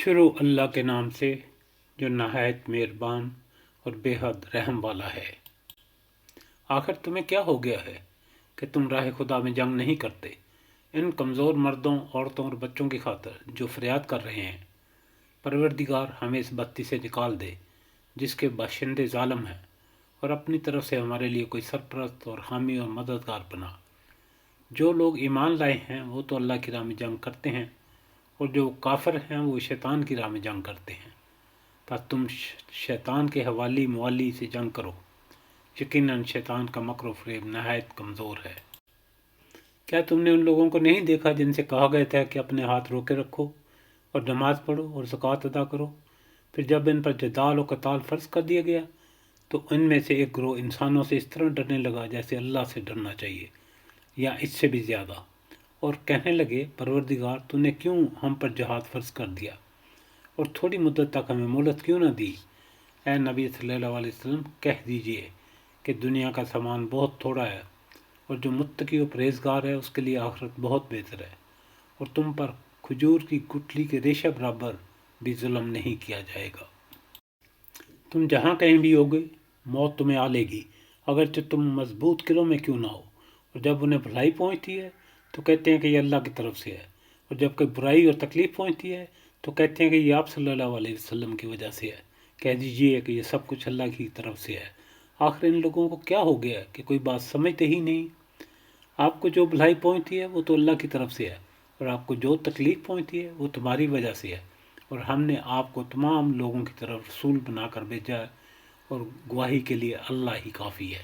شروع اللہ کے نام سے جو نہایت مہربان اور بے حد رحم والا ہے۔ آخر تمہیں کیا ہو گیا ہے کہ تم راہ خدا میں جنگ نہیں کرتے، ان کمزور مردوں، عورتوں اور بچوں کی خاطر جو فریاد کر رہے ہیں۔ پروردگار ہمیں اس بستی سے نکال دے جس کے باشندے ظالم ہیں، اور اپنی طرف سے ہمارے لیے کوئی سرپرست اور حامی اور مددگار بنا۔ جو لوگ ایمان لائے ہیں وہ تو اللہ کی راہ میں جنگ کرتے ہیں، اور جو کافر ہیں وہ شیطان کی راہ میں جنگ کرتے ہیں۔ پس تم شیطان کے حوالی موالی سے جنگ کرو، یقیناً شیطان کا مکر و فریب نہایت کمزور ہے۔ کیا تم نے ان لوگوں کو نہیں دیکھا جن سے کہا گیا تھا کہ اپنے ہاتھ روکے رکھو اور نماز پڑھو اور زکوٰۃ ادا کرو؟ پھر جب ان پر جدال و قتال فرض کر دیا گیا تو ان میں سے ایک گروہ انسانوں سے اس طرح ڈرنے لگا جیسے اللہ سے ڈرنا چاہیے، یا اس سے بھی زیادہ، اور کہنے لگے پروردگار تو نے کیوں ہم پر جہاد فرض کر دیا اور تھوڑی مدت تک ہمیں مہلت کیوں نہ دی؟ اے نبی صلی اللہ علیہ وسلم کہہ دیجئے کہ دنیا کا سامان بہت تھوڑا ہے، اور جو متقی و پرہیزگار ہے اس کے لیے آخرت بہت بہتر ہے، اور تم پر کھجور کی گٹھلی کے ریشہ برابر بھی ظلم نہیں کیا جائے گا۔ تم جہاں کہیں بھی ہوگے موت تمہیں آ لے گی، اگرچہ تم مضبوط قلعوں میں کیوں نہ ہو، اور جب انہیں بھلائی پہنچتی ہے تو کہتے ہیں کہ یہ اللہ کی طرف سے ہے، اور جب کوئی برائی اور تکلیف پہنچتی ہے تو کہتے ہیں کہ یہ آپ صلی اللہ علیہ وسلم کی وجہ سے ہے۔ کہہ دیجئے کہ یہ سب کچھ اللہ کی طرف سے ہے۔ آخر ان لوگوں کو کیا ہو گیا کہ کوئی بات سمجھتے ہی نہیں؟ آپ کو جو بھلائی پہنچتی ہے وہ تو اللہ کی طرف سے ہے، اور آپ کو جو تکلیف پہنچتی ہے وہ تمہاری وجہ سے ہے، اور ہم نے آپ کو تمام لوگوں کی طرف رسول بنا کر بھیجا ہے، اور گواہی کے لیے اللہ ہی کافی ہے۔